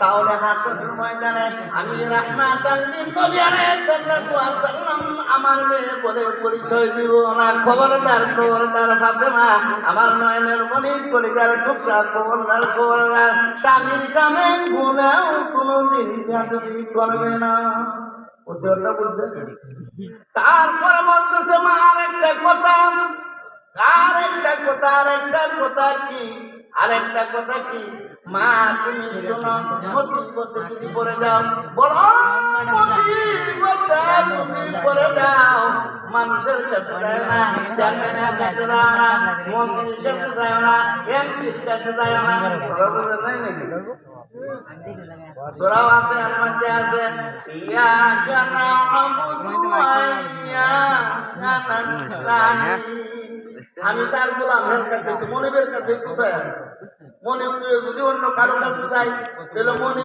তাহলে হাসরের ময়দানে আমি রাহমাতাল লিল নবী সাল্লাল্লাহু আলাইহি ওয়াসাল্লাম আমার মেয়ে বলে পরিচয় দিব না। খবরদার খবরদার ফাতেমা, আমার নয়নের মনি কলিজার টুকরা, খবরদার স্বামীর সামনে গুনাহ কোনোদিন বেয়াদবি করবে না। ওটা বলতে তারপরে বলতেছে মা আরেকটা কথা, আরেকটা কথা কি মা, তুমি শোনো, মুসিবতে যদি পড়ে যাও, বড় মুসিবতে তুমি পড়ে যাও, মানুষের কাছে যায় না, জান্নাতের কাছে যায় না, মুমিনের কাছে যায় না, এমপির কাছে যায় না। ওরা বলে নাই নাকি সূরা ফাতিহার মধ্যে আছে ইয়াকা না'বুদু ওয়া ইয়াকা নাস্তাঈন। আমি তার গোলামের কাছে, মনিবের কাছে কোথায়? মনিব যদি অন্য কারো কাছে যাই তাহলে মনিব